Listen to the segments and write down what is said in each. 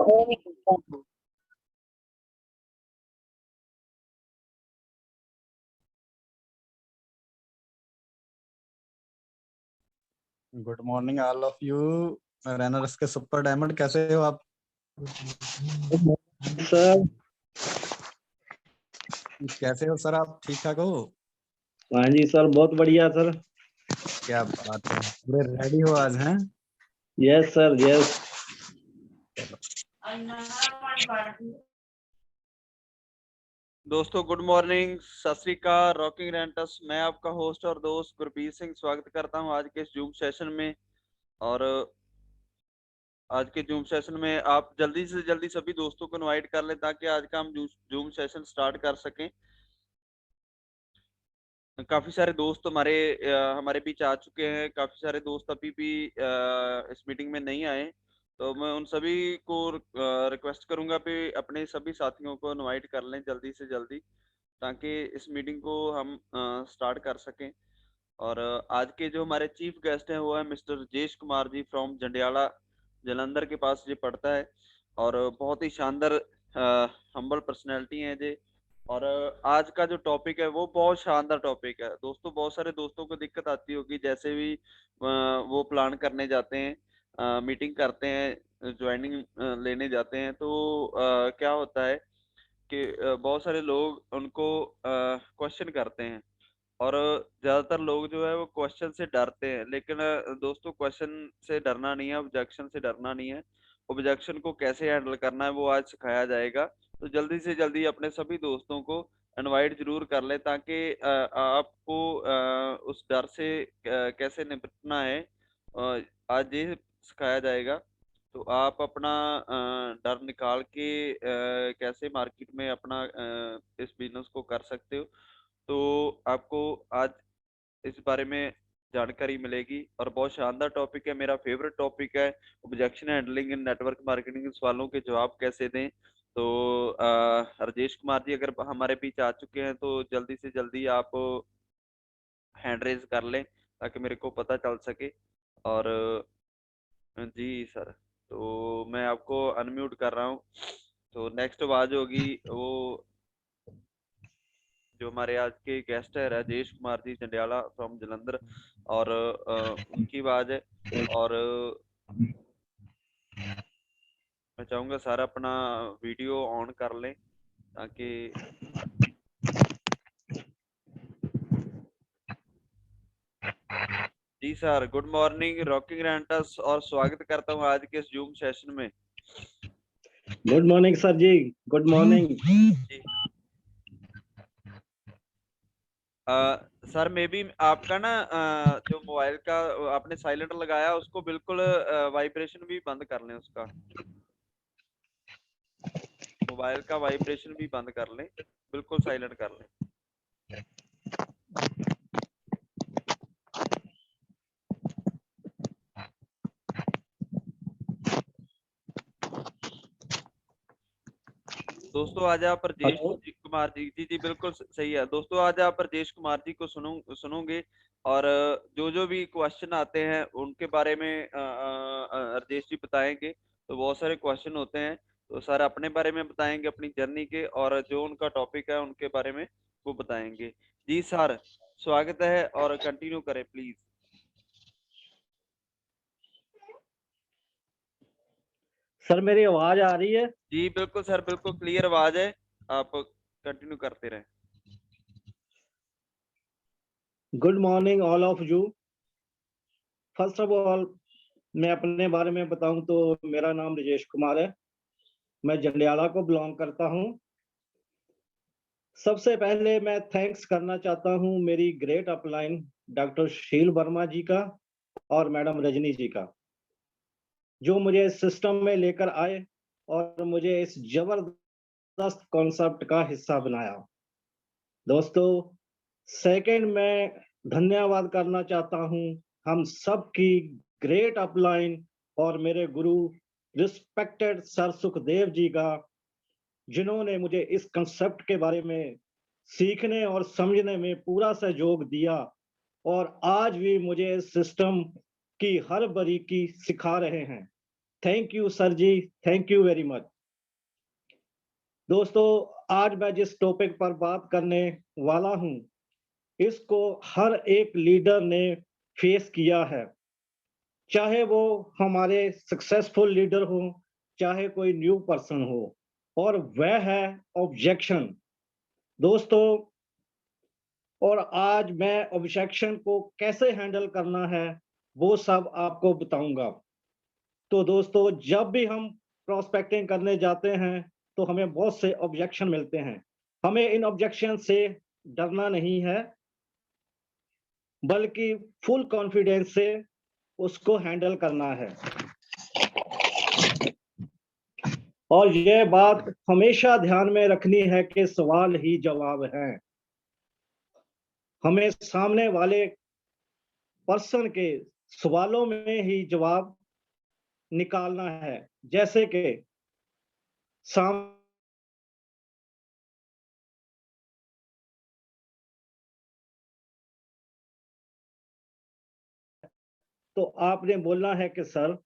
Good morning all of you. Runners के super diamond, कैसे हो आप? सर कैसे हो सर आप? ठीक ठाक हो? हाँ जी सर, बहुत बढ़िया सर। क्या बात है, पूरे रेडी हो आज हैं? Yes sir, yes. दोस्तों गुड मॉर्निंग, सत श्री अकाल। रॉकिंग रेंटस, मैं आपका होस्ट और दोस्त गुरबीर सिंह स्वागत करता हूं आज के इस जूम सेशन में। और आज के जूम सेशन में आप जल्दी से जल्दी सभी दोस्तों को इनवाइट कर लें ताकि आज का हम जूम सेशन स्टार्ट कर सकें। काफी सारे दोस्त हमारे बीच आ चुके हैं, काफी सारे दोस्त अभी भी इस मीटिंग में नहीं आए, तो मैं उन सभी को रिक्वेस्ट करूंगा कि अपने सभी साथियों को इनवाइट कर लें जल्दी से जल्दी ताकि इस मीटिंग को हम स्टार्ट कर सकें। और आज के जो हमारे चीफ गेस्ट हैं वो है मिस्टर राजेश कुमार जी फ्रॉम जंडियाला, जलंधर के पास ये पढ़ता है और बहुत ही शानदार हम्बल पर्सनैलिटी है जी। और आज का जो टॉपिक है वो बहुत शानदार टॉपिक है दोस्तों। बहुत सारे दोस्तों को दिक्कत आती होगी, जैसे भी वो प्लान करने जाते हैं, मीटिंग करते हैं, ज्वाइनिंग लेने जाते हैं, तो क्या होता है कि बहुत सारे लोग उनको क्वेश्चन करते हैं और ज्यादातर लोग जो है वो क्वेश्चन से डरते हैं। लेकिन दोस्तों, क्वेश्चन से डरना नहीं है, ऑब्जेक्शन से डरना नहीं है। ऑब्जेक्शन को कैसे हैंडल करना है वो आज सिखाया जाएगा। तो जल्दी से जल्दी अपने सभी दोस्तों को इनवाइट जरूर कर ले ताकि आपको उस डर से कैसे निपटना है आज ये सिखाया जाएगा। तो आप अपना डर निकाल के कैसे मार्केट में अपना इस बिजनेस को कर सकते हो, तो आपको आज इस बारे में जानकारी मिलेगी। और बहुत शानदार टॉपिक है, मेरा फेवरेट टॉपिक है objection handling in network marketing. इन सवालों के जवाब कैसे दें। तो राजेश कुमार जी अगर हमारे बीच आ चुके हैं तो जल्दी से जल्दी आप हैंड रेज कर लें ताकि मेरे को पता चल सके। और जी सर, तो मैं आपको अनम्यूट कर रहा हूँ। तो नेक्स्ट आवाज होगी वो जो हमारे आज के गेस्ट है राजेश कुमार जी जंडियाला फ्रॉम जलंधर, और उनकी आवाज है। और मैं चाहूंगा सारा अपना वीडियो ऑन कर लें ताकि जी sir, good morning rocking rents, और स्वागत करता हूं आज के इस जूम सेशन में। Good morning sir ji, good morning. जी सर, मे बी आपका ना जो मोबाइल का आपने साइलेंट लगाया उसको बिल्कुल वाइब्रेशन भी बंद कर लें, उसका मोबाइल का वाइब्रेशन भी बंद कर लें, बिल्कुल साइलेंट कर लें। दोस्तों आज आप राजेश कुमार जी जी जी बिल्कुल सही है दोस्तों, आज आप राजेश कुमार जी को सुनोगे और जो जो भी क्वेश्चन आते हैं उनके बारे में राजेश जी बताएंगे। तो बहुत सारे क्वेश्चन होते हैं, तो सर अपने बारे में बताएंगे, अपनी जर्नी के, और जो उनका टॉपिक है उनके बारे में वो बताएंगे। जी सर, स्वागत है और कंटिन्यू करें प्लीज। सर मेरी आवाज आ रही है? जी बिल्कुल सर, बिल्कुल क्लियर आवाज है, आप कंटिन्यू करते रहें। Good morning all of you. First of all मैं अपने बारे में बताऊं तो मेरा नाम राजेश कुमार है, मैं जंडियाला को बिलोंग करता हूं। सबसे पहले मैं थैंक्स करना चाहता हूं मेरी ग्रेट अपलाइन डॉक्टर शील वर्मा जी का और मैडम रजनी जी का, जो मुझे इस सिस्टम में लेकर आए और मुझे इस जबरदस्त कॉन्सेप्ट का हिस्सा बनाया। दोस्तों, सेकंड मैं धन्यवाद करना चाहता हूं हम सब की ग्रेट अपलाइन और मेरे गुरु रिस्पेक्टेड सर सुखदेव जी का, जिन्होंने मुझे इस कंसेप्ट के बारे में सीखने और समझने में पूरा सहयोग दिया और आज भी मुझे इस सिस्टम की हर बारीकी सिखा रहे हैं। Thank you sir ji, thank you very much. दोस्तों, आज मैं जिस टॉपिक पर बात करने वाला हूं, इसको हर एक लीडर ने फेस किया है, चाहे वो हमारे सक्सेसफुल लीडर हो, चाहे कोई न्यू पर्सन हो, और वह है ऑब्जेक्शन। दोस्तों, और आज मैं ऑब्जेक्शन को कैसे हैंडल करना है वो सब आपको बताऊंगा। तो दोस्तों, जब भी हम प्रोस्पेक्टिंग करने जाते हैं तो हमें बहुत से ऑब्जेक्शन मिलते हैं। हमें इन ऑब्जेक्शन से डरना नहीं है, बल्कि फुल कॉन्फिडेंस से उसको हैंडल करना है। और यह बात हमेशा ध्यान में रखनी है कि सवाल ही जवाब है। हमें सामने वाले पर्सन के सवालों में ही जवाब निकालना है। जैसे कि साम तो आपने बोलना है कि सर,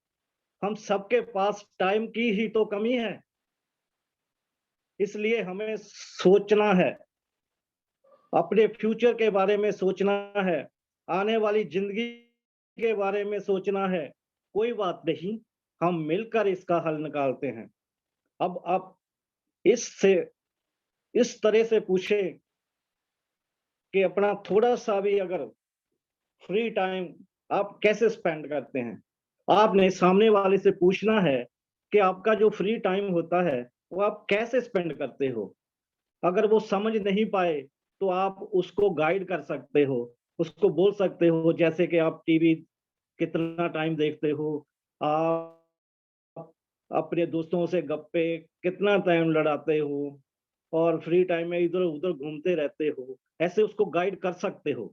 हम सबके पास टाइम की ही तो कमी है, इसलिए हमें सोचना है, अपने फ्यूचर के बारे में सोचना है, आने वाली जिंदगी के बारे में सोचना है। कोई बात नहीं, हम मिलकर इसका हल निकालते हैं। अब आप इससे इस तरह से पूछें कि अपना थोड़ा सा भी अगर फ्री टाइम आप कैसे स्पेंड करते हैं। आपने सामने वाले से पूछना है कि आपका जो फ्री टाइम होता है वो आप कैसे स्पेंड करते हो। अगर वो समझ नहीं पाए तो आप उसको गाइड कर सकते हो, उसको बोल सकते हो, जैसे कि आप टीवी कितना टाइम देखते हो, आप अपने दोस्तों से गप्पे कितना टाइम लड़ाते हो, और फ्री टाइम में इधर उधर घूमते रहते हो। ऐसे उसको गाइड कर सकते हो,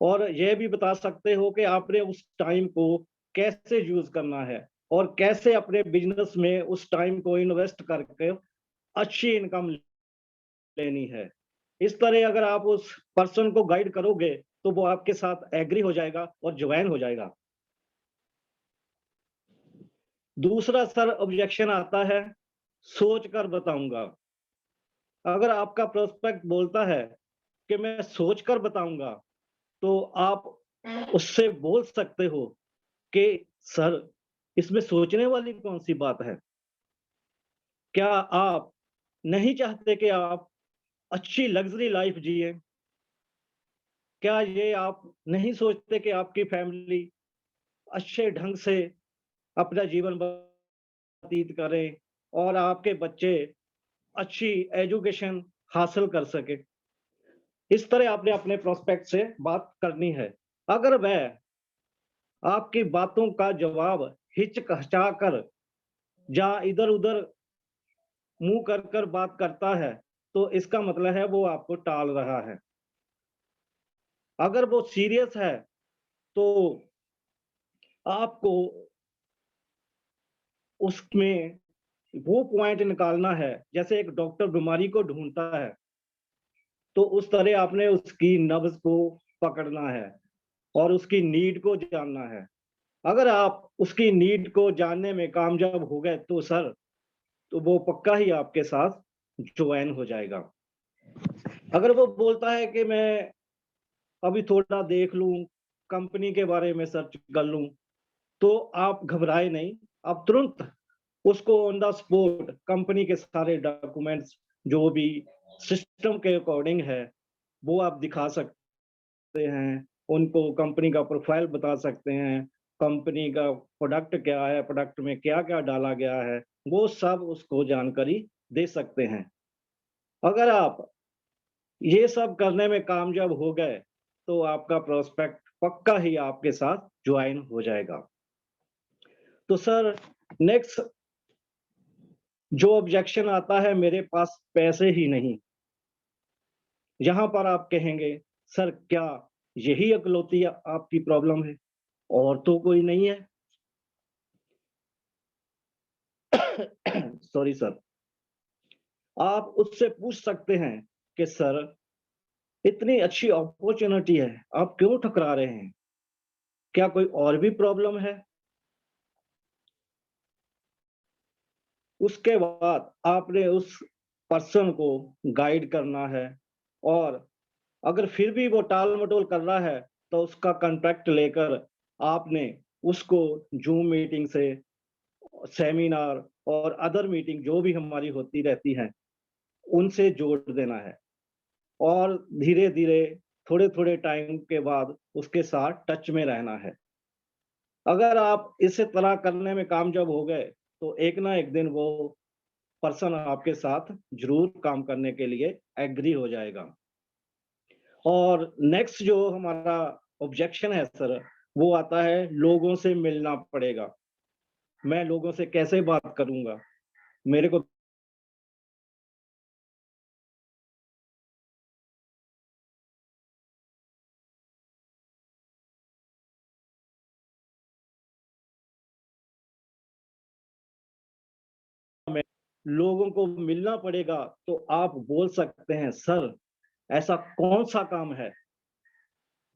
और यह भी बता सकते हो कि आपने उस टाइम को कैसे यूज करना है और कैसे अपने बिजनेस में उस टाइम को इन्वेस्ट करके अच्छी इनकम लेनी है। इस तरह अगर आप उस पर्सन को गाइड करोगे तो वो आपके साथ एग्री हो जाएगा और ज्वाइन हो जाएगा। दूसरा सर ऑब्जेक्शन आता है, सोच कर बताऊंगा। अगर आपका प्रोस्पेक्ट बोलता है कि मैं सोच कर बताऊंगा, तो आप उससे बोल सकते हो कि सर, इसमें सोचने वाली कौन सी बात है। क्या आप नहीं चाहते कि आप अच्छी लग्जरी लाइफ जिए? क्या ये आप नहीं सोचते कि आपकी फैमिली अच्छे ढंग से अपना जीवन व्यतीत करें और आपके बच्चे अच्छी एजुकेशन हासिल कर सके? इस तरह आपने अपने प्रोस्पेक्ट से बात करनी है। अगर वह आपकी बातों का जवाब हिचकिचा कर या इधर उधर मुंह कर कर बात करता है, तो इसका मतलब है वो आपको टाल रहा है। अगर वो सीरियस है तो आपको उसमें वो पॉइंट निकालना है, जैसे एक डॉक्टर बीमारी को ढूंढता है, तो उस तरह आपने उसकी नब्ज को पकड़ना है और उसकी नीड को जानना है। अगर आप उसकी नीड को जानने में कामयाब हो गए तो सर, तो वो पक्का ही आपके साथ ज्वाइन हो जाएगा। अगर वो बोलता है कि मैं अभी थोड़ा देख लूं, कंपनी के बारे में सर्च कर लूं, तो आप घबराए नहीं, आप तुरंत उसको ऑन द स्पॉट कंपनी के सारे डॉक्यूमेंट्स जो भी सिस्टम के अकॉर्डिंग है वो आप दिखा सकते हैं। उनको कंपनी का प्रोफाइल बता सकते हैं, कंपनी का प्रोडक्ट क्या है, प्रोडक्ट में क्या क्या डाला गया है, वो सब उसको जानकारी दे सकते हैं। अगर आप ये सब करने में कामयाब हो गए तो आपका प्रोस्पेक्ट पक्का ही आपके साथ ज्वाइन हो जाएगा। तो सर, नेक्स्ट जो ऑब्जेक्शन आता है, मेरे पास पैसे ही नहीं। यहां पर आप कहेंगे, सर क्या यही इकलौती आपकी प्रॉब्लम है और तो कोई नहीं है? Sorry sir. आप उससे पूछ सकते हैं कि सर, इतनी अच्छी अपॉर्चुनिटी है, आप क्यों ठुकरा रहे हैं? क्या कोई और भी प्रॉब्लम है? उसके बाद आपने उस पर्सन को गाइड करना है, और अगर फिर भी वो टाल-मटोल कर रहा है, तो उसका कॉन्टैक्ट लेकर आपने उसको जूम मीटिंग से, सेमिनार और अदर मीटिंग जो भी हमारी होती रहती हैं, उनसे जोड़ देना है, और धीरे-धीरे, थोड़े-थोड़े टाइम के बाद उसके साथ टच में रहना है। अगर आप इसी तरह करने में कामयाब हो गए, तो एक ना एक दिन वो पर्सन आपके साथ ज़रूर काम करने के लिए एग्री हो जाएगा। और नेक्स्ट जो हमारा ऑब्जेक्शन है सर, वो आता है लोगों से मिलना पड़ेगा। मैं लोगों से कैसे बात करूँगा? मेरे को लोगों को मिलना पड़ेगा, तो आप बोल सकते हैं, सर ऐसा कौन-सा काम है,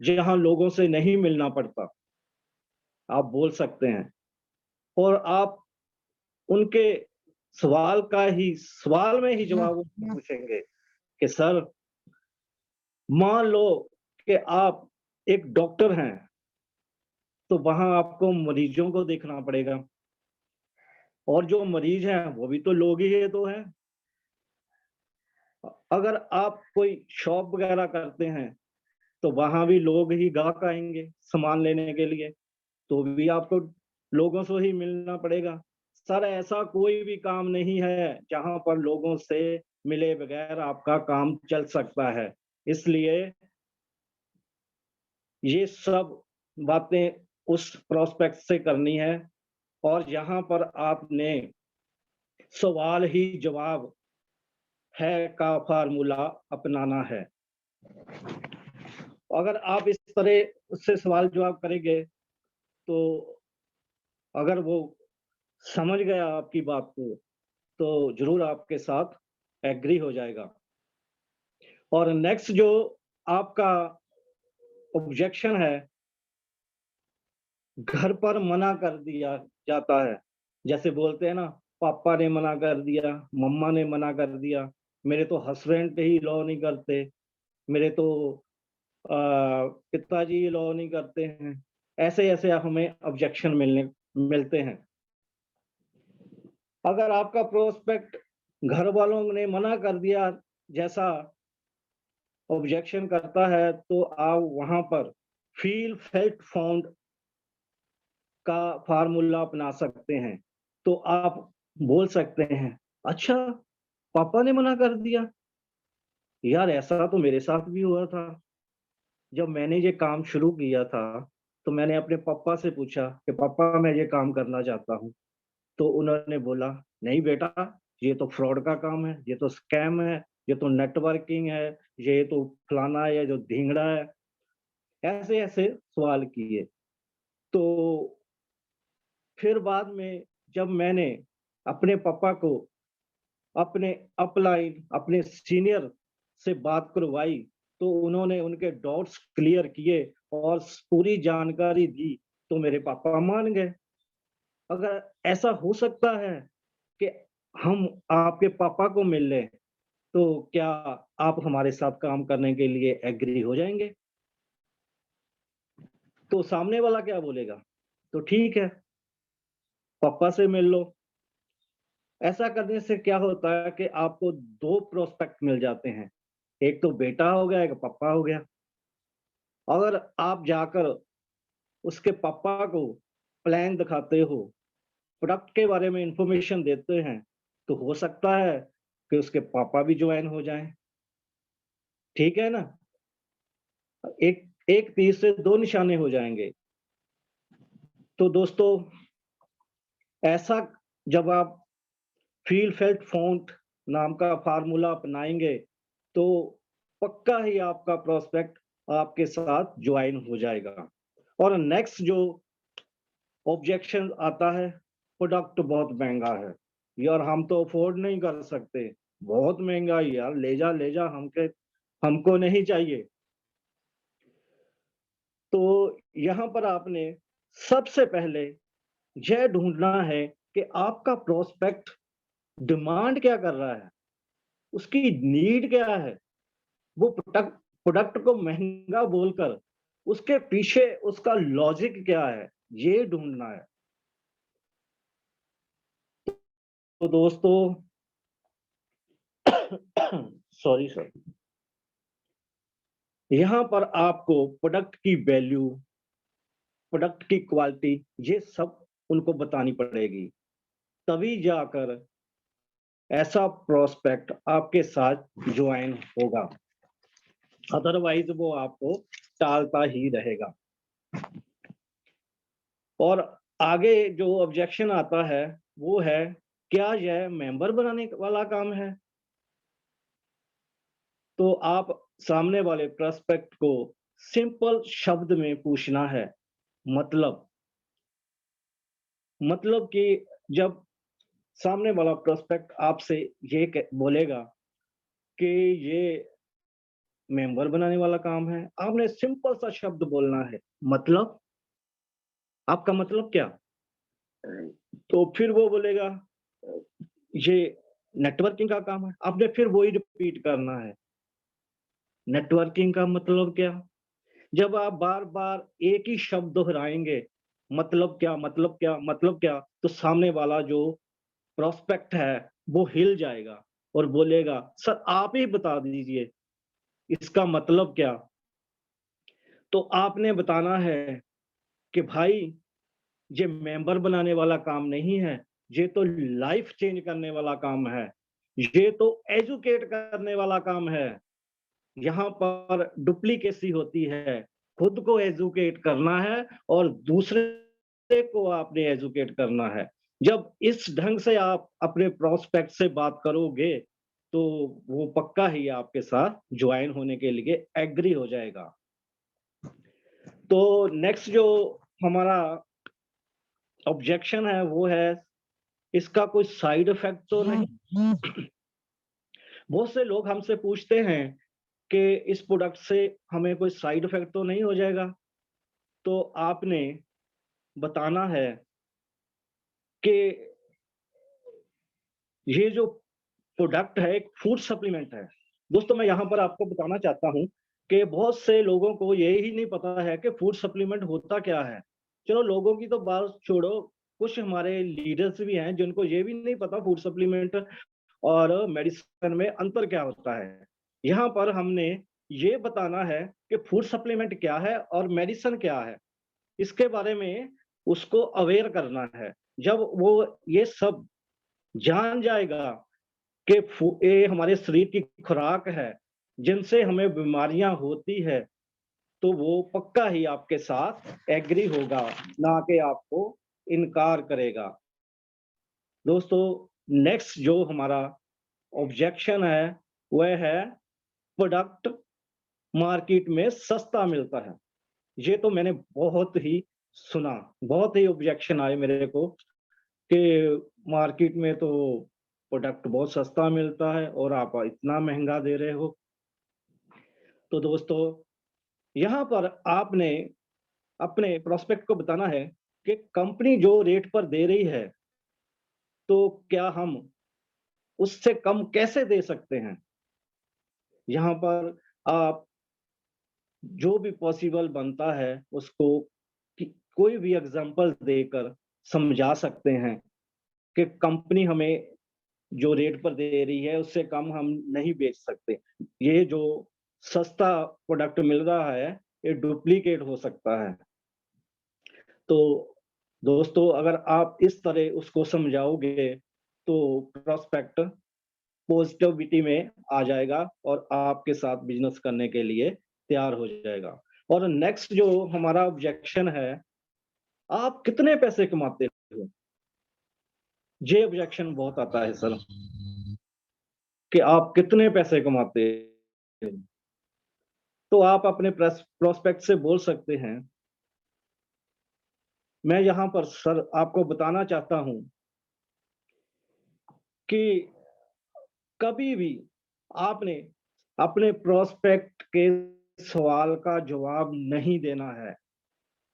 जहाँ लोगों से नहीं मिलना पड़ता? आप बोल सकते हैं, और आप उनके सवाल में ही जवाब पूछेंगे कि सर, मान लो कि आप एक डॉक्टर हैं, तो वहाँ आपको मरीज़ों को देखना पड़ेगा, और जो मरीज़ हैं, वो भी तो लोग ही तो हैं। अगर आप कोई शॉप वगैरह करते हैं, तो वहाँ भी लोग ही ग्राहक आएँगे सामान लेने के लिए, तो भी आपको लोगों से ही मिलना पड़ेगा। सर, ऐसा कोई भी काम नहीं है, जहाँ पर लोगों से मिले बगैर आपका काम चल सकता है। इसलिए ये सब बातें उस प्रोस्पेक्ट से करनी है, और यहाँ पर आपने सवाल ही जवाब है का फ़ॉर्मूला अपनाना है। अगर आप इस तरह से सवाल जवाब करेंगे, तो अगर वो समझ गया आपकी बात को, तो ज़रूर आपके साथ एग्री हो जाएगा। और नेक्स्ट जो आपका ऑब्जेक्शन है, घर पर मना कर दिया जाता है। जैसे बोलते हैं ना, पापा ने मना कर दिया, मम्मा ने मना कर दिया, मेरे तो हस्बैंड ही लॉ नहीं करते, मेरे तो पिताजी लॉ नहीं करते हैं। ऐसे-ऐसे हमें ऑब्जेक्शन मिलते हैं। अगर आपका प्रोस्पेक्ट घर वालों ने मना कर दिया जैसा ऑब्जेक्शन करता है, तो आप वहाँ पर फ़ील, फेल्ट, फाउंड का फ़ॉर्मूला अपना सकते हैं। तो आप बोल सकते हैं, अच्छा, पापा ने मना कर दिया? यार, ऐसा तो मेरे साथ भी हुआ था। जब मैंने ये काम शुरू किया था, तो मैंने अपने पापा से पूछा कि पापा, मैं ये काम करना चाहता हूँ। तो उन्होंने बोला, नहीं बेटा, ये तो फ्रॉड का काम है, ये तो स्कैम है, ये तो नेटवर्किंग है, ये तो फलाना है, ये जो ढींगड़ा है। ऐसे-ऐसे सवाल किए। तो फिर बाद में जब मैंने अपने पापा को अपने अपलाइन, अपने सीनियर से बात करवाई, तो उन्होंने उनके डाउट्स क्लियर किए और पूरी जानकारी दी, तो मेरे पापा मान गए। अगर ऐसा हो सकता है कि हम आपके पापा को मिल लें, तो क्या आप हमारे साथ काम करने के लिए एग्री हो जाएँगे? तो सामने वाला क्या बोलेगा? तो ठीक है, पापा से मिल लो। ऐसा करने से क्या होता है कि आपको 2 प्रोस्पेक्ट मिल जाते हैं। एक तो बेटा हो गया, एक पापा हो गया। अगर आप जाकर उसके पापा को प्लान दिखाते हो, प्रोडक्ट के बारे में इन्फॉर्मेशन देते हैं, तो हो सकता है कि उसके पापा भी जॉइन हो जाएँ। ठीक है ना? एक एक तीर से 2 निशाने हो जाएँगे। तो दोस्तों, ऐसा जब आप फ़ील, फेल्ट, फाउंड नाम का फ़ॉर्मूला अपनाएँगे, तो पक्का ही आपका प्रोस्पेक्ट आपके साथ जॉइन हो जाएगा। और नेक्स्ट जो ऑब्जेक्शन आता है, प्रोडक्ट बहुत महँगा है। यार, हम तो अफ़ोर्ड नहीं कर सकते, बहुत महँगा है यार, ले जा, हमको नहीं चाहिए। तो यहाँ पर आपने सबसे पहले यह ढूँढना है कि आपका प्रोस्पेक्ट डिमांड क्या कर रहा है, उसकी नीड क्या है, वो प्रोडक्ट को महंगा बोलकर उसके पीछे उसका लॉजिक क्या है, ये ढूंढना है। तो दोस्तों सॉरी सर, यहाँ पर आपको प्रोडक्ट की वैल्यू, प्रोडक्ट की क्वालिटी, ये सब उनको बतानी पड़ेगी, तभी जाकर ऐसा प्रोस्पेक्ट आपके साथ ज्वाइन होगा, अदरवाइज वो आपको टालता ही रहेगा। और आगे जो ऑब्जेक्शन आता है वो है, क्या यह मेंबर बनाने वाला काम है? तो आप सामने वाले प्रोस्पेक्ट को सिंपल शब्द में पूछना है, मतलब कि जब सामने वाला प्रोस्पेक्ट आपसे ये बोलेगा कि ये मेंबर बनाने वाला काम है, आपने सिंपल सा शब्द बोलना है, मतलब आपका मतलब क्या? तो फिर वो बोलेगा ये नेटवर्किंग का काम है, आपने फिर वही रिपीट करना है, नेटवर्किंग का मतलब क्या? जब आप बार-बार एक ही शब्द दोहराएँगे, मतलब क्या, मतलब क्या, मतलब क्या, तो सामने वाला जो प्रोस्पेक्ट है, वो हिल जाएगा और बोलेगा, "सर आप ही बता दीजिए, इसका मतलब क्या?" तो आपने बताना है कि भाई ये मेंबर बनाने वाला काम नहीं है, ये तो लाइफ चेंज करने वाला काम है, ये तो एजुकेट करने वाला काम है। यहाँ पर डुप्लीकेसी होती है, खुद को एजुकेट करना है और दूसरे को आपने एजुकेट करना है। जब इस ढंग से आप अपने प्रोस्पेक्ट से बात करोगे, तो वो पक्का ही आपके साथ ज्वाइन होने के लिए एग्री हो जाएगा। तो नेक्स्ट जो हमारा ऑब्जेक्शन है वो है, इसका कोई साइड इफेक्ट तो नहीं? बहुत से लोग हमसे पूछते हैं कि इस प्रोडक्ट से हमें कोई साइड इफेक्ट तो नहीं हो जाएगा? तो आपने बताना है कि ये जो प्रोडक्ट है एक फूड सप्लीमेंट है। दोस्तों मैं यहाँ पर आपको बताना चाहता हूँ कि बहुत से लोगों को ये ही नहीं पता है कि फूड सप्लीमेंट होता क्या है। चलो लोगों की तो बात छोड़ो, कुछ हमारे लीडर्स भी हैं जिनको ये भी नहीं पता फूड सप्लीमेंट और मेडिसिन में अंतर क्या होता है। यहाँ पर हमने ये बताना है कि फूड सप्लीमेंट क्या है और मेडिसिन क्या है, इसके बारे में उसको अवेयर करना है। जब वो ये सब जान जाएगा कि ये हमारे शरीर की खुराक है, जिनसे हमें बीमारियां होती है, तो वो पक्का ही आपके साथ एग्री होगा, ना कि आपको इनकार करेगा। दोस्तों नेक्स्ट जो हमारा ऑब्जेक्शन है वह है, प्रोडक्ट मार्केट में सस्ता मिलता है। ये तो मैंने बहुत ही सुना, बहुत ही ऑब्जेक्शन आए मेरे को कि मार्केट में तो प्रोडक्ट बहुत सस्ता मिलता है और आप इतना महंगा दे रहे हो। तो दोस्तों यहाँ पर आपने अपने प्रोस्पेक्ट को बताना है कि कंपनी जो रेट पर दे रही है, तो क्या हम उससे कम कैसे दे सकते हैं? यहाँ पर आप जो भी पॉसिबल बनता है उसको कि कोई भी एग्जांपल देकर समझा सकते हैं कि कंपनी हमें जो रेट पर दे रही है उससे कम हम नहीं बेच सकते। ये जो सस्ता प्रोडक्ट मिल रहा है ये डुप्लीकेट हो सकता है। तो दोस्तों अगर आप इस तरह उसको समझाओगे तो प्रोस्पेक्ट पॉजिटिविटी में आ जाएगा और आपके साथ बिजनेस करने के लिए तैयार हो जाएगा। और नेक्स्ट जो हमारा ऑब्जेक्शन है, आप कितने पैसे कमाते हो? ये ऑब्जेक्शन बहुत आता है सर, कि आप कितने पैसे कमाते हो? तो आप अपने प्रोस्पेक्ट से बोल सकते हैं, मैं यहाँ पर सर आपको बताना चाहता हूँ कि कभी भी आपने अपने प्रोस्पेक्ट के सवाल का जवाब नहीं देना है,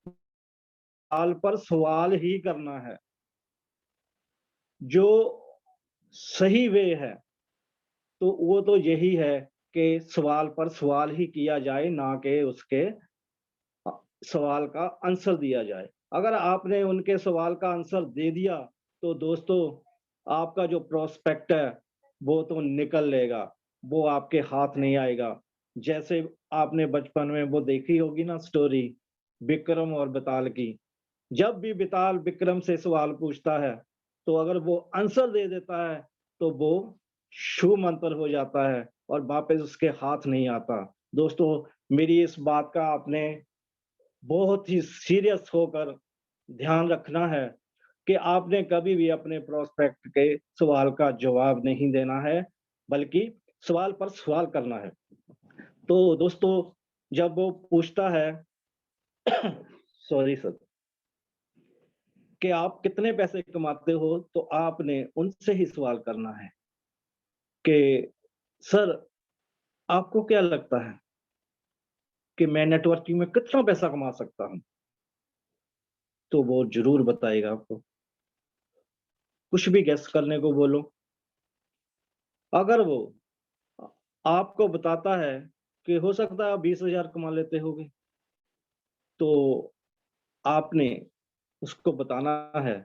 सवाल पर सवाल ही करना है। जो सही वे है, तो वो तो यही है कि सवाल पर सवाल ही किया जाए, ना कि उसके सवाल का आंसर दिया जाए। अगर आपने उनके सवाल का आंसर दे दिया, तो दोस्तों आपका जो प्रोस्पेक्ट है, वो तो निकल लेगा, वो आपके हाथ नहीं आएगा। जैसे आपने बचपन में वो देखी होगी ना स्टोरी, विक्रम और बेताल की। जब भी बेताल विक्रम से सवाल पूछता है, तो अगर वो आंसर दे देता है, तो वो छू मंतर हो जाता है और वापस उसके हाथ नहीं आता। दोस्तों, मेरी इस बात का आपने बहुत ही सीरियस होकर ध्यान रखना है कि आपने कभी भी अपने प्रोस्पेक्ट के सवाल का जवाब नहीं देना है, बल्कि सवाल पर सवाल करना है। तो दोस्तों, जब वो पूछता है सॉरी सर, कि आप कितने पैसे कमाते हो, तो आपने उनसे ही सवाल करना है कि सर, आपको क्या लगता है कि मैं नेटवर्किंग में कितना पैसा कमा सकता हूँ? तो वो ज़रूर बताएगा आपको। कुछ भी गेस करने को बोलो। अगर वो आपको बताता है कि हो सकता है आप 20,000 कमा लेते होगे, तो आपने उसको बताना है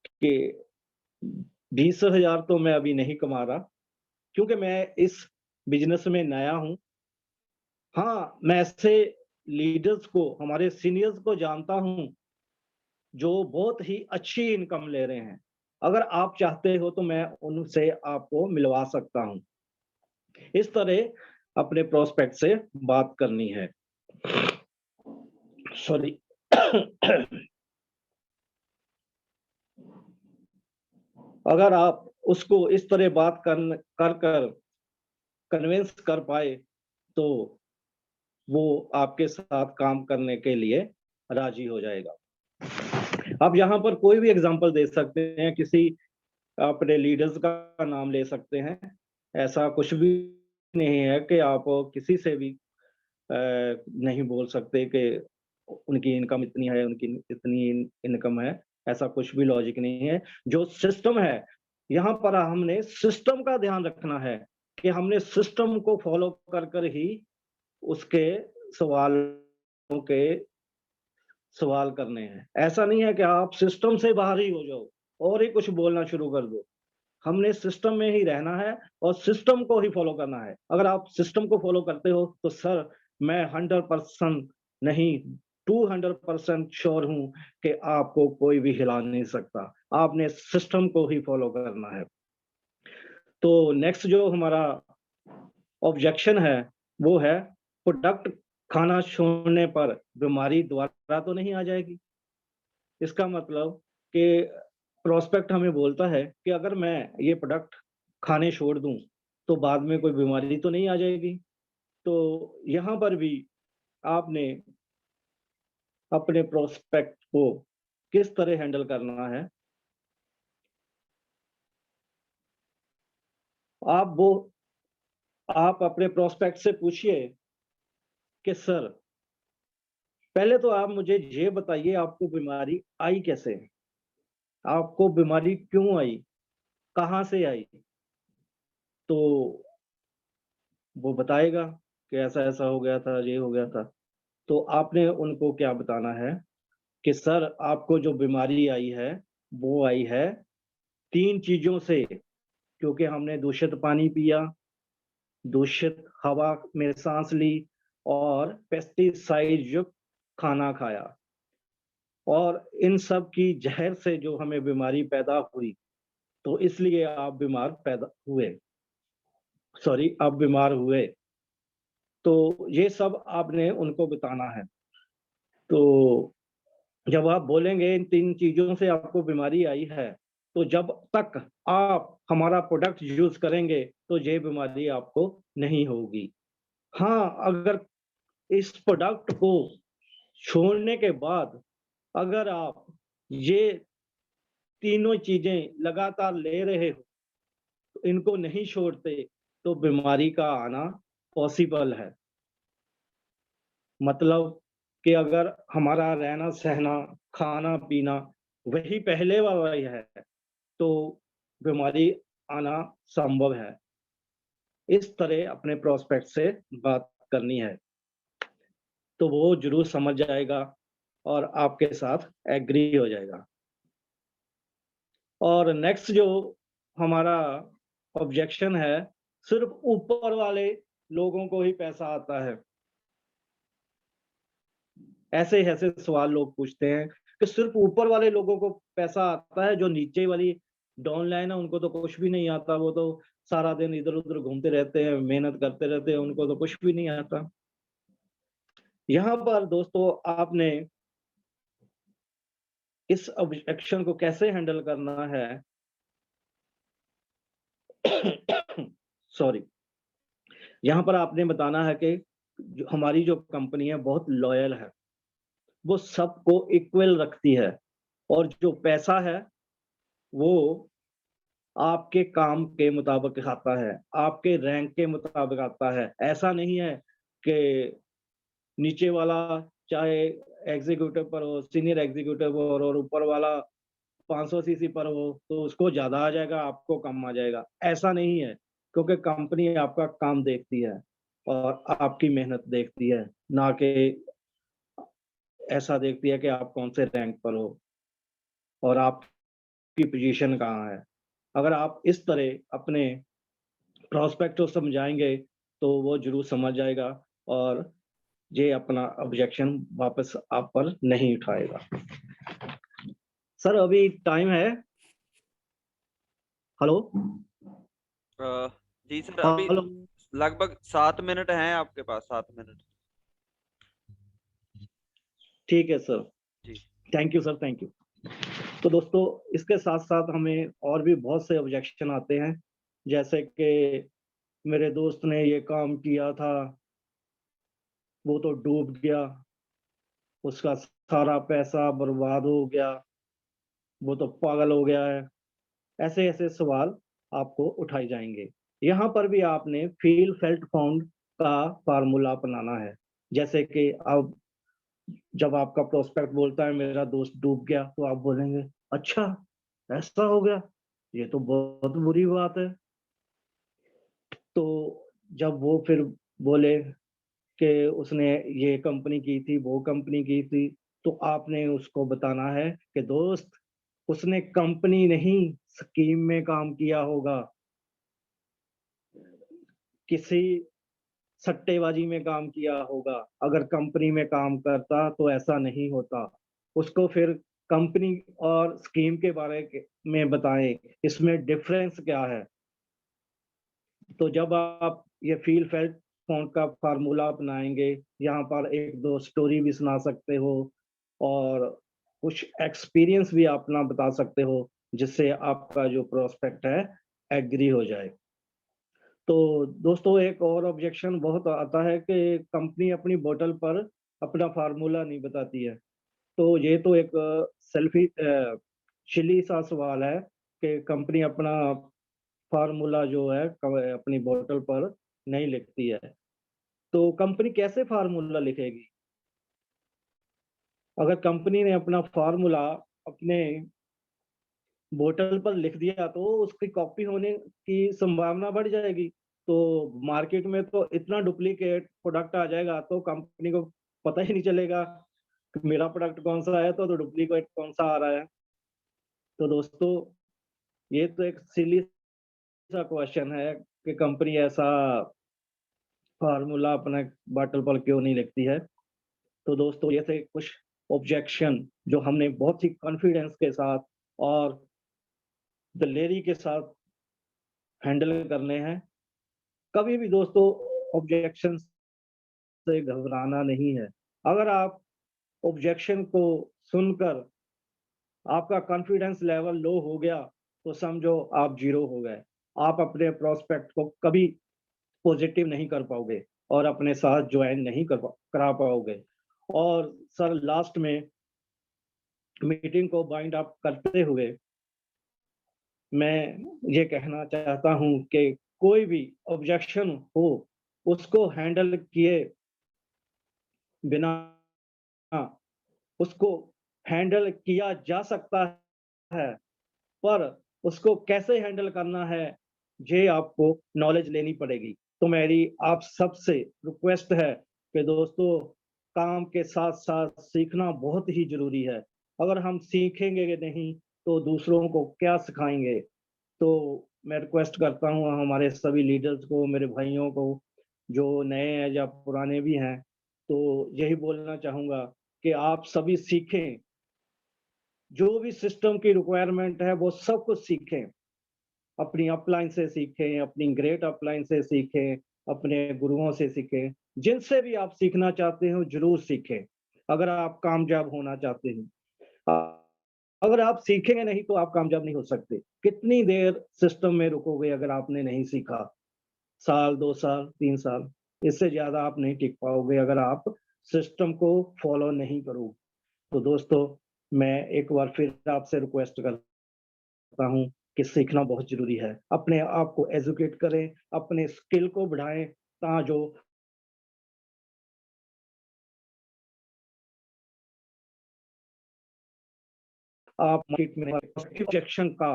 कि 20,000 तो मैं अभी नहीं कमा रहा, क्योंकि मैं इस बिज़नेस में नया हूँ। हाँ, मैं ऐसे लीडर्स को, हमारे सीनियर्स को जानता हूँ, जो बहुत ही अच्छी इनकम ले रहे हैं। अगर आप चाहते हो, तो मैं उनसे आपको मिलवा सकता हूँ। इस तरह अपने प्रोस्पेक्ट से बात करनी है। सॉरी। अगर आप उसको इस तरह बात कर कर कन्विंस कर पाए, तो वो आपके साथ काम करने के लिए राजी हो जाएगा। आप यहाँ पर कोई भी एग्जांपल दे सकते हैं, किसी अपने लीडर्स का नाम ले सकते हैं। ऐसा कुछ भी नहीं है कि आप किसी से भी नहीं बोल सकते कि उनकी इनकम इतनी है, उनकी इतनी इनकम है। ऐसा कुछ भी लॉजिक नहीं है। जो सिस्टम है, यहाँ पर हमने सिस्टम का ध्यान रखना है कि हमने सिस्टम को फॉलो कर कर ही उसके सवालों के सवाल करने हैं। ऐसा नहीं है कि आप सिस्टम से बाहर ही हो जाओ और ही कुछ बोलना शुरू कर दो। हमने सिस्टम में ही रहना है और सिस्टम को ही फॉलो करना है। अगर आप सिस्टम को फॉलो करते हो, तो सर, मैं 100% नहीं, 200% श्योर हूँ कि आपको कोई भी हिला नहीं सकता। आपने सिस्टम को ही फॉलो करना है। तो नेक्स्ट जो हमारा ऑब्जेक्शन है, वो है प्रोडक्ट खाना छोड़ने पर बीमारी दोबारा तो नहीं आ जाएगी। इसका मतलब कि प्रोस्पेक्ट हमें बोलता है कि अगर मैं ये प्रोडक्ट खाने छोड़ दूं, तो बाद में कोई बीमारी तो नहीं आ जाएगी। तो यहाँ पर भी आपने अपने प्रोस्पेक्ट को किस तरह हैंडल करना है, आप वो आप अपने प्रोस्पेक्ट से पूछिए कि सर, पहले तो आप मुझे ये बताइए, आपको बीमारी आई कैसे? आपको बीमारी क्यों आई? कहाँ से आई? तो वो बताएगा कि ऐसा-ऐसा हो गया था, ये हो गया था। तो आपने उनको क्या बताना है कि सर, आपको जो बीमारी आई है, वो आई है 3 चीज़ों से, क्योंकि हमने दूषित पानी पिया, दूषित हवा में साँस ली और पेस्टिसाइड युक्त खाना खाया, और इन सब की ज़हर से जो हमें बीमारी पैदा हुई, तो इसलिए आप बीमार हुए। तो ये सब आपने उनको बताना है। तो जब आप बोलेंगे इन 3 चीज़ों से आपको बीमारी आई है, तो जब तक आप हमारा प्रोडक्ट यूज़ करेंगे, तो ये बीमारी आपको नहीं होगी। हाँ, अगर इस प्रोडक्ट को छोड़ने के बाद अगर आप ये तीनों चीज़ें लगातार ले रहे हो, तो इनको नहीं छोड़ते, तो बीमारी का आना पॉसिबल है। मतलब कि अगर हमारा रहना-सहना, खाना-पीना वही पहले वाला ही है, तो बीमारी आना संभव है। इस तरह अपने प्रोस्पेक्ट से बात करनी है, तो वो जरूर समझ जाएगा और आपके साथ एग्री हो जाएगा। और नेक्स्ट जो हमारा ऑब्जेक्शन है, सिर्फ ऊपर वाले लोगों को ही पैसा आता है। ऐसे ऐसे सवाल लोग पूछते हैं कि सिर्फ ऊपर वाले लोगों को पैसा आता है, जो नीचे वाली डाउन लाइन है उनको तो कुछ भी नहीं आता, वो तो सारा दिन इधर उधर घूमते रहते हैं, मेहनत करते रहते हैं, उनको तो कुछ भी नहीं आता। यहाँ पर दोस्तों आपने इस ऑब्जेक्शन को कैसे हैंडल करना है सॉरी, यहाँ पर आपने बताना है कि हमारी जो कंपनी है बहुत लॉयल है, वो सबको इक्वल रखती है, और जो पैसा है वो आपके काम के मुताबिक आता है, आपके रैंक के मुताबिक आता है। ऐसा नहीं है कि नीचे वाला चाहे एग्जीक्यूटिव पर हो, सीनियर एग्जीक्यूटिव हो, और ऊपर वाला 500 सीसी पर हो तो उसको ज्यादा आ जाएगा, आपको कम आ जाएगा। ऐसा नहीं है, क्योंकि कंपनी आपका काम देखती है और आपकी मेहनत देखती है, ना कि ऐसा देखती है कि आप कौन से रैंक पर हो और आपकी पोजीशन कहाँ है। अगर आप इस तरह अपने प्रोस्पेक्ट को समझाएंगे तो वो जरूर समझ जाएगा और ये अपना ऑब्जेक्शन वापस आप पर नहीं उठाएगा। सर अभी टाइम है, हेलो जी सर, अभी हेलो, लगभग 7 मिनट हैं आपके पास, 7 मिनट। ठीक है sir, ji thank you sir, thank you. तो दोस्तों इसके साथ साथ हमें और भी बहुत से ऑब्जेक्शन आते हैं, जैसे कि मेरे दोस्त ने ये काम किया था, वो तो डूब गया, उसका सारा पैसा बर्बाद हो गया, वो तो पागल हो गया है। ऐसे ऐसे सवाल आपको उठाए जाएंगे। यहाँ पर भी आपने फील फेल्ट फाउंड का फार्मूला अपनाना है। जैसे कि अब जब आपका प्रोस्पेक्ट बोलता है मेरा दोस्त डूब गया, तो आप बोलेंगे अच्छा ऐसा हो गया, ये तो बहुत बुरी बात है। तो जब वो फिर बोले कि उसने ये कंपनी की थी, वो कंपनी की थी, तो आपने उसको बताना है कि दोस्त उसने कंपनी नहीं स्कीम में काम किया होगा, किसी सट्टेबाजी में काम किया होगा। अगर कंपनी में काम करता तो ऐसा नहीं होता। उसको फिर कंपनी और स्कीम के में बताएं, इसमें डिफरेंस क्या है। तो जब आप ये फील फेल्ट फाउंड का फार्मूला अपनाएंगे, यहाँ पर एक दो स्टोरी भी सुना सकते हो और कुछ एक्सपीरियंस भी अपना बता सकते हो, जिससे आपका जो प्रोस्पेक्ट है एग्री हो जाए। तो दोस्तों एक और ऑब्जेक्शन बहुत आता है कि कंपनी अपनी बोतल पर अपना फार्मूला नहीं बताती है। तो ये तो एक सेल्फी सिली सा सवाल है कि कंपनी अपना फार्मूला जो है अपनी बोतल पर नहीं लिखती है। तो कंपनी कैसे फार्मूला लिखेगी? अगर कंपनी ने अपना फार्मूला अपने बोतल पर लिख दिया तो उसकी कॉपी होने की संभावना बढ़ जाएगी। तो मार्केट में तो इतना डुप्लीकेट प्रोडक्ट आ जाएगा, तो कंपनी को पता ही नहीं चलेगा कि मेरा प्रोडक्ट कौन सा है तो डुप्लीकेट कौन सा आ रहा है। तो दोस्तों ये तो एक सिली सा क्वेश्चन है कि कंपनी ऐसा फार्मूला अपना बॉटल पर क्यों नहीं लिखती है। तो दोस्तों ये थे कुछ ऑब्जेक्शन जो हमने बहुत ही कॉन्फिडेंस के साथ और दिलेरी के साथ हैंडल करने हैं। कभी भी दोस्तों ऑब्जेक्शन से घबराना नहीं है। अगर आप ऑब्जेक्शन को सुनकर आपका कॉन्फिडेंस लेवल लो हो गया तो समझो आप जीरो हो गए। आप अपने प्रोस्पेक्ट को कभी पॉजिटिव नहीं कर पाओगे और अपने साथ ज्वाइन नहीं करा पाओगे। और सर लास्ट में मीटिंग को बाइंड अप करते हुए मैं ये कहना चाहता हूं कि कोई भी ऑब्जेक्शन हो उसको हैंडल किए बिना उसको हैंडल किया जा सकता है, पर उसको कैसे हैंडल करना है, ये आपको नॉलेज लेनी पड़ेगी। तो मेरी आप सबसे रिक्वेस्ट है कि दोस्तों, काम के साथ-साथ सीखना बहुत ही ज़रूरी है। अगर हम सीखेंगे नहीं, तो दूसरों को क्या सिखाएँगे? तो मैं रिक्वेस्ट करता हूँ हमारे सभी लीडर्स को, मेरे भाइयों को, जो नए हैं या पुराने भी हैं, तो यही बोलना चाहूँगा कि आप सभी सीखें। जो भी सिस्टम की रिक्वायरमेंट है, वो सब कुछ सीखें। अपनी अपलाइन से सीखें, अपनी ग्रेट अपलाइन से सीखें, अपने गुरुओं से सीखें। जिनसे भी आप सीखना चाहते हो, ज़रूर सीखें, अगर आप कामयाब होना चाहते हैं। अगर आप सीखेंगे नहीं, तो आप कामयाब नहीं हो सकते। कितनी देर सिस्टम में रुकोगे अगर आपने नहीं सीखा? साल, 2 साल, 3 साल, इससे ज़्यादा आप नहीं टिक पाओगे अगर आप सिस्टम को फ़ॉलो नहीं करोगे। तो दोस्तों, मैं एक बार फिर आपसे रिक्वेस्ट करता हूँ कि सीखना बहुत ज़रूरी है। अपने आप को एजुकेट करें, अपने स्किल को बढ़ाएँ, जो आप मार्केट में रिजेक्शन का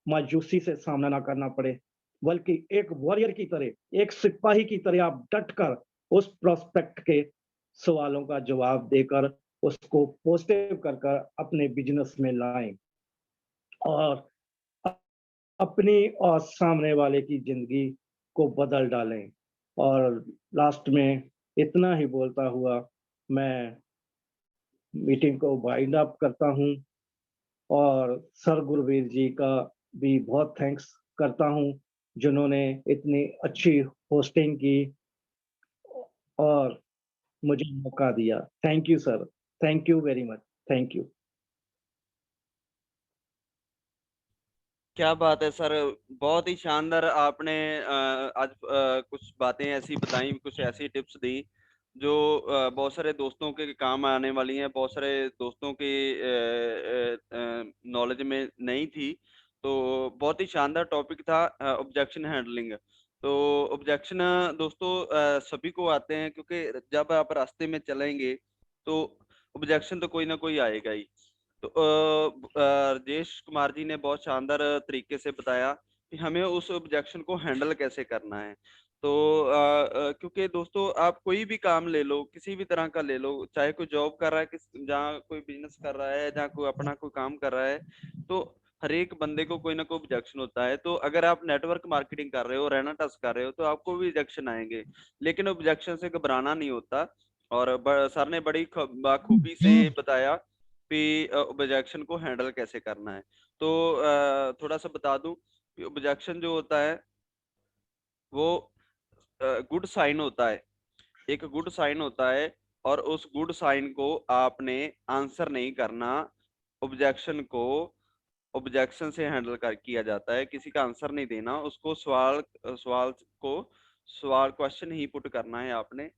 मायूसी से सामना ना करना पड़े, बल्कि एक वॉरियर की तरह, एक सिपाही की तरह आप डट कर उस प्रोस्पेक्ट के सवालों का जवाब देकर उसको पॉजिटिव कर कर अपने बिजनेस में लाएं और अपनी और सामने वाले की जिंदगी को बदल डालें। और लास्ट में इतना ही बोलता हुआ मैं मीटिंग को वाइंड अप करता हूँ और सर गुरवीर जी का भी बहुत थैंक्स करता हूँ, जिन्होंने इतनी अच्छी होस्टिंग की और मुझे मौका दिया। Thank you sir, thank you very much, thank you. क्या बात है सर, बहुत ही शानदार आपने आज कुछ बातें ऐसी बताई, कुछ ऐसी टिप्स दी जो बहुत सारे दोस्तों के काम आने वाली हैं, बहुत सारे दोस्तों के नॉलेज में नहीं थी। तो बहुत ही शानदार टॉपिक था ऑब्जेक्शन हैंडलिंग। तो ऑब्जेक्शन दोस्तों सभी को आते हैं, क्योंकि जब आप रास्ते में चलेंगे तो ऑब्जेक्शन तो कोई ना कोई आएगा ही। तो राजेश कुमार जी ने बहुत शानदार तरीके से बताया कि हमें उस ऑब्जेक्शन को हैंडल कैसे करना है। तो क्योंकि दोस्तों आप कोई भी काम ले लो, किसी भी तरह का ले लो, चाहे कोई जॉब कर रहा है, जहाँ कोई बिजनेस कर रहा है, जहाँ कोई अपना कोई काम कर रहा है, तो हर एक बंदे को कोई ना कोई ऑब्जेक्शन होता है। तो अगर आप नेटवर्क मार्केटिंग कर रहे हो, रहना टच कर रहे हो, तो आपको भी ऑब्जेक्शन आएंगे, लेकिन ऑब्जेक्शन से घबराना नहीं होता। और सर ने बड़ी बाखूबी से बताया कि ऑब्जेक्शन को हैंडल कैसे करना है। तो थोड़ा सा बता दूं कि ऑब्जेक्शन जो होता है वो गुड साइन होता है, एक गुड साइन होता है, और उस गुड साइन को आपने आंसर नहीं करना। ऑब्जेक्शन को ऑब्जेक्शन से हैंडल कर किया जाता है, किसी का आंसर नहीं देना, उसको सवाल क्वेश्चन ही पुट करना है आपने।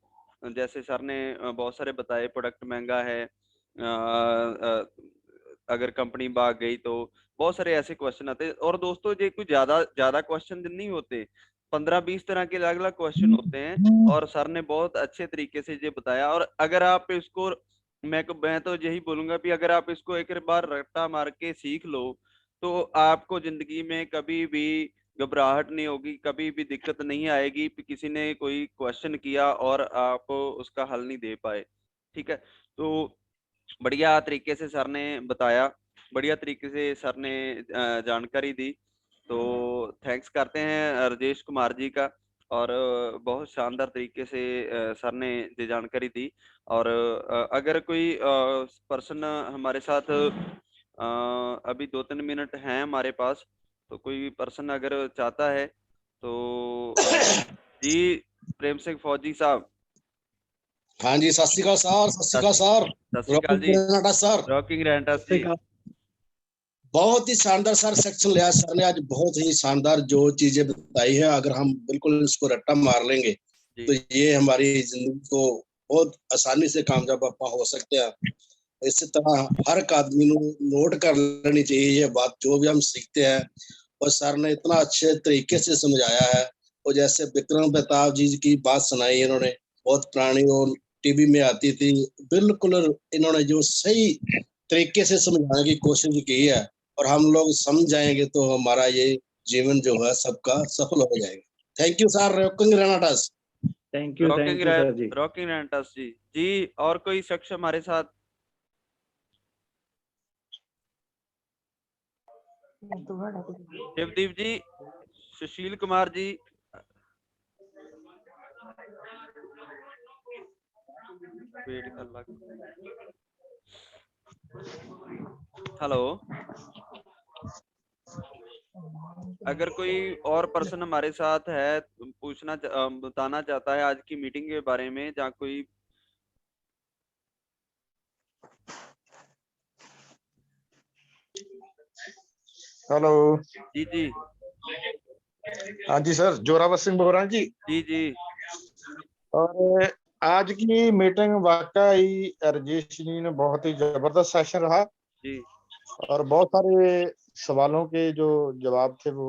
जैसे सर ने बहुत सारे बताए, प्रोडक्ट महंगा है, अगर कंपनी भाग गई, तो बहुत सारे ऐसे क्वेश्चन आते हैं। और दोस्तों ये कुछ ज्यादा ज्यादा क्वेश्चन नहीं होते, 15-20 तरह के अलग अलग क्वेश्चन होते हैं, और सर ने बहुत अच्छे तरीके से ये बताया। और अगर आप इसको, मैं तो यही बोलूंगा कि अगर आप इसको एक बार रट्टा मार के सीख लो, तो आपको जिंदगी में कभी भी घबराहट नहीं होगी, कभी भी दिक्कत नहीं आएगी कि किसी ने कोई क्वेश्चन किया और आप उसका हल नहीं दे पाए। ठीक है, तो बढ़िया तरीके से सर ने बताया, बढ़िया तरीके से सर ने जानकारी दी। तो थैंक्स करते हैं राजेश कुमार जी का, और बहुत शानदार तरीके से सर ने ये जानकारी दी। और अगर कोई पर्सन हमारे साथ अभी 2-3 मिनट हैं हमारे पास, तो कोई पर्सन अगर चाहता है तो जी प्रेम सिंह फौजी साहब। हाँ जी, सत श्री अकाल सर, सत श्री अकाल सर, सत श्री अकाल जी, सर। रॉकिंग रेंटस जी। बहुत ही शानदार सर सेक्शन लिया सर ने आज, बहुत ही शानदार जो चीजें बताई है। अगर हम बिल्कुल इसको रट्टा मार लेंगे तो ये हमारी जिंदगी को बहुत आसानी से कामयाब हो सकते हैं। इसी तरह हर एक आदमी को नोट कर लेनी चाहिए ये बात, जो भी हम सीखते हैं। और सर ने इतना अच्छे तरीके से समझाया है, और जैसे विक्रम बेताब जी की बात सुनाई इन्होंने, बहुत पुरानी और टीवी में आती थी, बिल्कुल इन्होंने जो सही तरीके से समझाने की कोशिश की है, और हम लोग समझ जाएंगे तो हमारा ये जीवन जो है सबका सफल हो जाएगा। Thank you sir, rocking Renatus. Thank you sir ji. Rocking Renatus ji. जी और कोई शख्स हमारे साथ? शिवदीप जी, सुशील कुमार जी, वेट कर लग। हेलो, अगर कोई और पर्सन हमारे साथ है पूछना बताना चाहता है आज की मीटिंग के बारे में, जहाँ कोई हेलो जी जी हाँ जी सर, जोरावर सिंह बोल रहा हूँ जी। जी जी और आज की मीटिंग वाकई राजेश जी ने बहुत ही जबरदस्त सेशन रहा जी और बहुत सारे सवालों के जो जवाब थे वो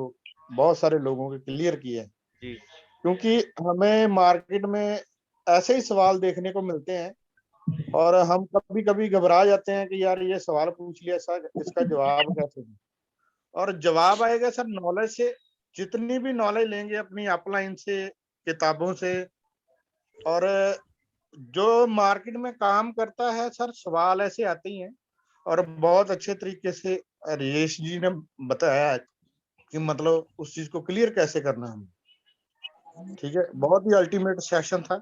बहुत सारे लोगों के क्लियर किए, जी क्योंकि हमें मार्केट में ऐसे ही सवाल देखने को मिलते हैं और हम कभी कभी घबरा जाते हैं कि यार ये सवाल पूछ लिया सर, इसका जवाब कैसे दें। और जवाब आएगा सर नॉलेज से। जितनी भी नॉलेज लेंगे अपनी अपलाइन से, किताबों से, और जो मार्केट में काम करता है सर, सवाल ऐसे आते ही हैं। और बहुत अच्छे तरीके से राजेश जी ने बताया है कि मतलब उस चीज को क्लियर कैसे करना है। ठीक है, बहुत ही अल्टीमेट सेशन था।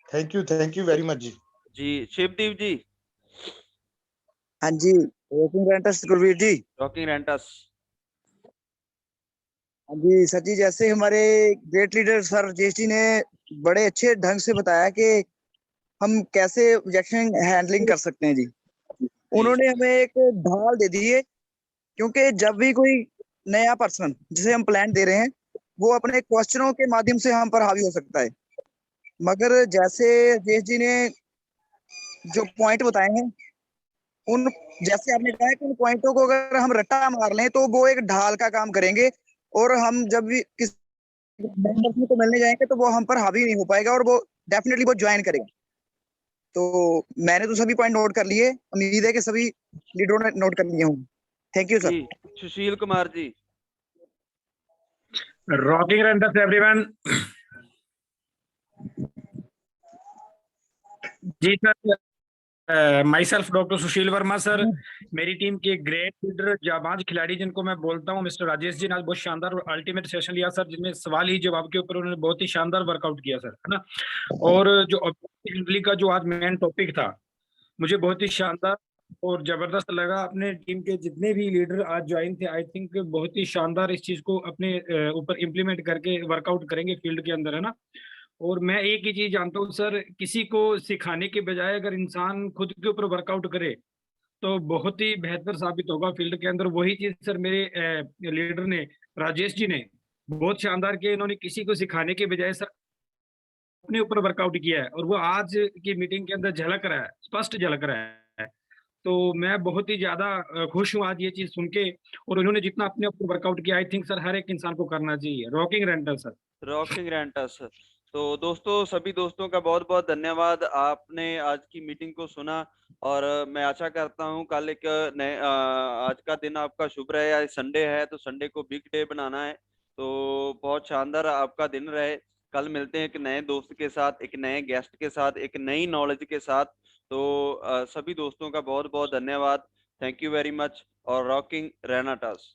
थैंक यू वेरी मच जी। जी शिवदीप जी, हाँ जी, रॉकिंग रेंटस गुरवीर जी। रॉकिंग रेंटस। हाँ जी सर जी, जैसे हमारे great leader sir Rajesh ji ने बड़े अच्छे ढंग से बताया कि हम कैसे ऑब्जेक्शन हैंडलिंग कर सकते हैं जी। उन्होंने हमें एक ढाल दे दी है, क्योंकि जब भी कोई नया पर्सन जिसे हम प्लान दे रहे हैं वो अपने क्वेश्चनों के माध्यम से हम पर हावी हो सकता है, मगर जैसे राजेश जी ने जो पॉइंट बताए हैं उन जैसे आपने कहा है कि उन पॉइंटों को अगर हम रट्टा मार लें तो वो एक ढाल का काम करेंगे, और हम जब भी किसी पर्सन को मिलने जाएंगे तो वो हम पर हावी नहीं हो पाएगा और वो डेफिनेटली वो ज्वाइन करेगा। तो मैंने तो सभी पॉइंट नोट कर लिए, उम्मीद है कि सभी लीडरों ने नोट कर लिए होंगे। Thank you sir. जी Sushil Kumar ji. Rocking Renatus everyone. जी sir, myself doctor Sushil Verma sir, मेरी टीम के ग्रेट लीडर जाबाज खिलाड़ी जिनको मैं बोलता हूँ मिस्टर राजेश जी ने आज बहुत शानदार और अल्टीमेट सेशन लिया सर, जिनमें सवाल ही जवाब के ऊपर उन्होंने बहुत ही शानदार वर्कआउट किया सर, है ना। और जो ऑब्जेक्टिव का जो आज मेन टॉपिक था मुझे बहुत ही शानदार और जबरदस्त लगा। अपने टीम के जितने भी लीडर आज ज्वाइन थे, आई थिंक बहुत ही शानदार इस चीज को अपने ऊपर इम्प्लीमेंट करके वर्कआउट करेंगे फील्ड के अंदर, है ना। और मैं एक ही चीज जानता हूँ सर, किसी को सिखाने के बजाय अगर इंसान खुद के ऊपर वर्कआउट करे तो बहुत ही बेहतर साबित होगा फील्ड के अंदर। वही चीज सर मेरे लीडर ने, राजेश जी ने बहुत शानदार किया। इन्होंने किसी को सिखाने के बजाय सर अपने ऊपर वर्कआउट किया है और वो आज की मीटिंग के अंदर झलक रहा है, स्पष्ट झलक रहा है। तो मैं बहुत ही ज्यादा खुश हूँ आज ये चीज सुन के। और उन्होंने जितना अपने ऊपर वर्कआउट किया, आई थिंक सर हर एक इंसान को करना चाहिए। Rocking rental sir. रॉकिंग रेंटस। तो दोस्तों, सभी दोस्तों का बहुत बहुत धन्यवाद, आपने आज की मीटिंग को सुना। और मैं आशा करता हूँ कल एक नए आज का दिन आपका शुभ रहे। आज संडे है तो संडे को बिग डे बनाना है, तो बहुत शानदार आपका दिन रहे। कल मिलते हैं एक नए दोस्त के साथ, एक नए गेस्ट के साथ, एक नई नॉलेज के साथ। तो सभी दोस्तों का बहुत बहुत धन्यवाद। Thank you very much. और रॉकिंग रेनाटास।